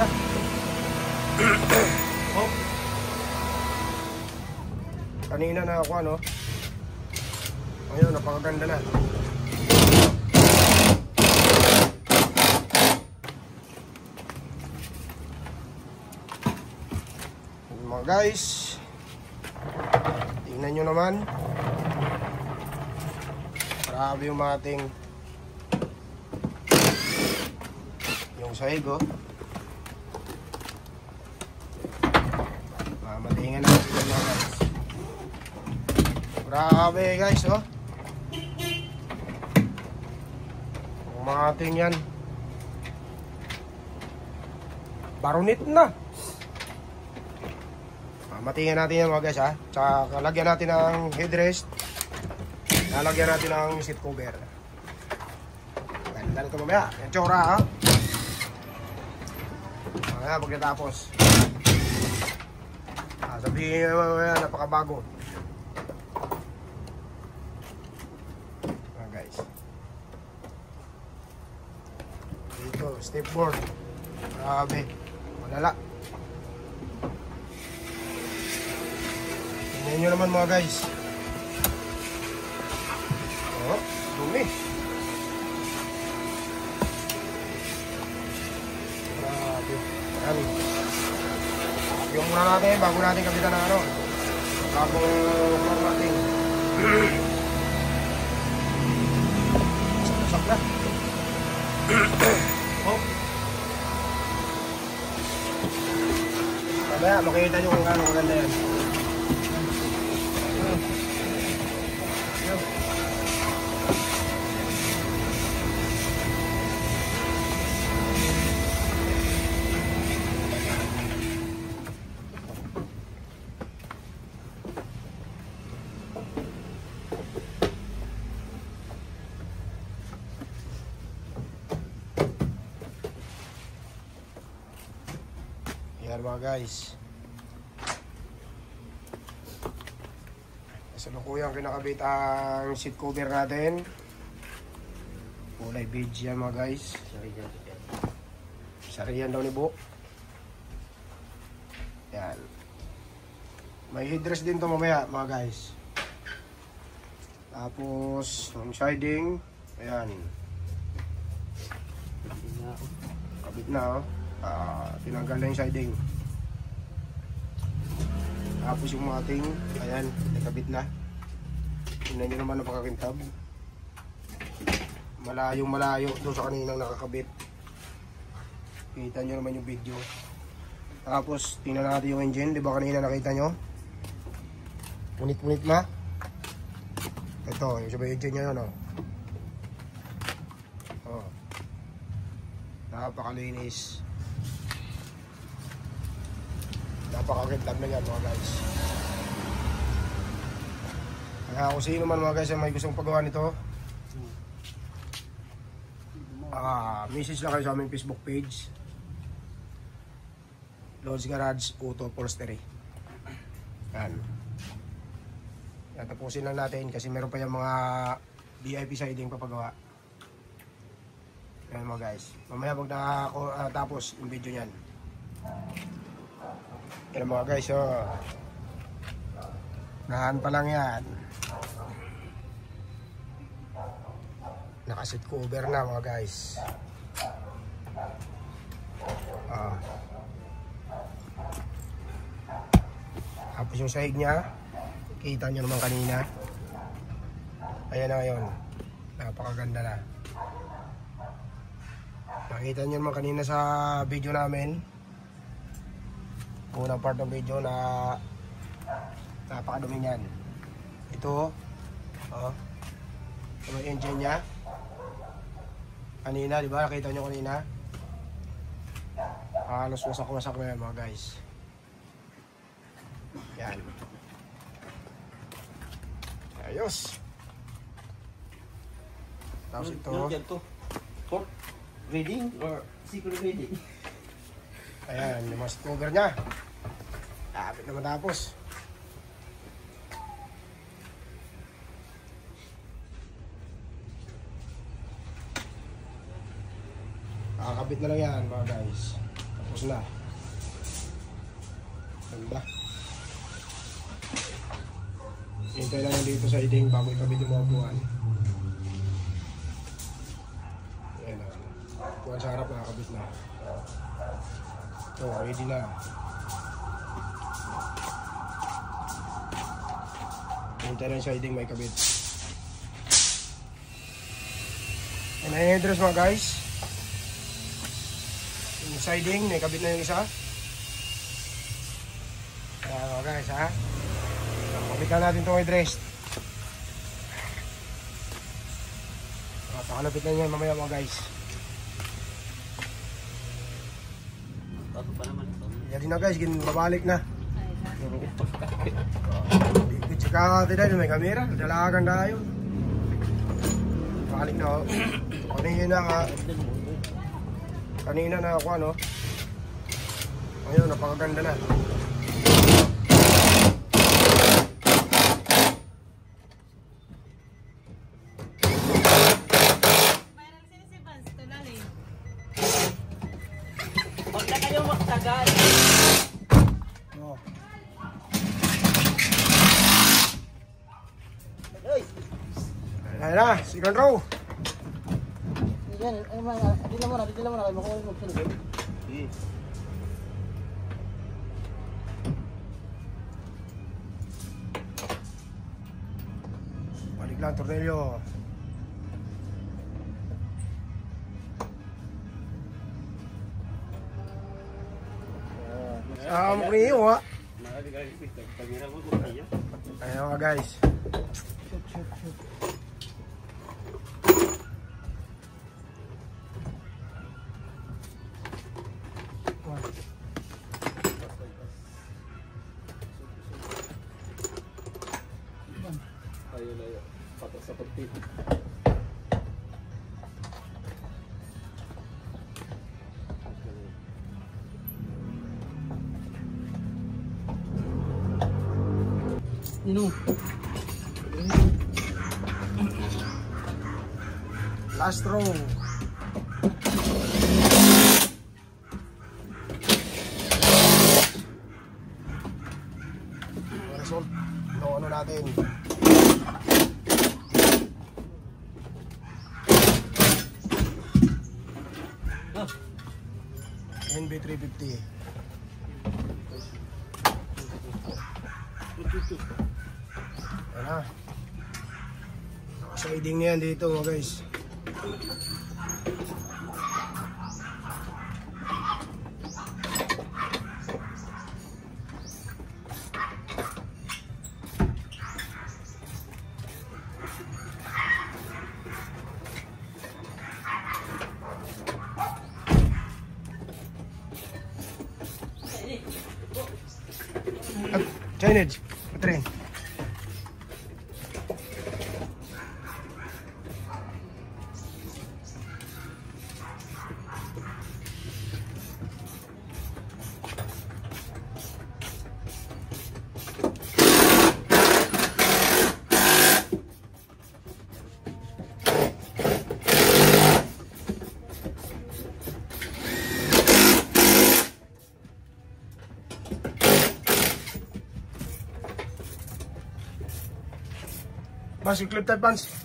na. Oh. Kanina na ako ano. Ngayon, napakaganda na. Mga guys, tingnan nyo naman. Grabe yung ating yung sahig, oh. Mamatingan natin mga guys. Grabe guys, oh. Umating yan. Baronit na. Mamatingan natin yan mga guys, ha. Tsaka lagyan natin ng headrest. Lalagyan natin ng seat cover. Ganda nito mamaya. Yung tsura, ha. Mamaya pagkatapos. Sabihin nyo mamaya, napakabago. Guys. Dito, stepboard. Grabe. Malala. Tingnan nyo naman mga guys. Oh, dumi. Grabe. Ayan. Yung muna natin, bago natin kapitan na ano. Bagong floor natin. Sasak na. Oh. Mamaya, makikita nyo kung gano'ng maganda yan. Yan mga guys. Kasalukuyang kinakabit ang seat cover natin. Kulay beige yan mga guys. Sariyan daw ni Bo. Yan. May headrest din to mamaya mga guys. Tapos yung siding. Ayan. Kabit na, oh. Tinanggal na yung siding. Tapos yung mating, ayan, nakabit na. Tingnan nyo naman napakakintab. Malayo doon sa kaninang nakakabit. Kita nyo naman yung video. Tapos tingnan natin yung engine. Diba kanina nakita nyo? Punit-punit na. Ito, yung sabay engine nyo yun, oh. Oh. Napakalinis. Napakakintab na yan mga guys. Kaya kung sino man mga guys ang may gustong paggawa nito, message lang kayo sa aming Facebook page, Lord's Garage Auto Upholstery. Yan. Tapusin lang natin kasi meron pa yung mga VIP siding papagawa. Yan mga guys. Mamaya pag nakatapos yung video nyan. Yan mga guys, oh. Nahan pa lang yan. Nakasit cover na mga guys. Tapos yung sahig niya, kita nyo naman kanina. Ayan na ngayon. Napakaganda na. Nakita nyo naman kanina sa video namin. Unang part ng video na napakadumi niyan. Ito, oh, yung engine niya. Kanina, di ba? Nakita nyo kanina. Halos wasak-wasak na yan mga guys. Yan. Ayos. Tapos ito. Port reading or secret reading? Ayan, yung mga cover niya. Kapit naman tapos. Kakabit na lang yan mga guys. Tapos na. Ganda. Hintay lang dito sa iding bago ikabit yung mga buwan. Ayan na. Buwan sa harap nakakabit na. Ito, ready na. Hintay lang sa iding may kabit. Ayan na yung address mga guys. Yung siding, may kabit na yung isa. Ayan mga guys ha. Kapitan natin itong address. Pakalapit na yan mamaya mga guys. Bago pa naman ito. Yan din na guys, babalik na. Tsaka natin dahil may kamera, dalagan tayo. Balik na oh. Kanina na ako ano. Ayun, napakaganda na. Huwag na kayong magtagal. Oh. Uy! Ayan na, second row. Yan, dila mo na kayo makuha yung magsunod. Yes. Balik lang, tornilyo. Sama ko niyo ha. Ayan mga guys. Shoot. Ayaw. Patok sa pagtip. Last row. Result. Ano natin? NB350. Ayan na. Siding na yan dito mga guys. Drainage, patrin. Basi clip type pants.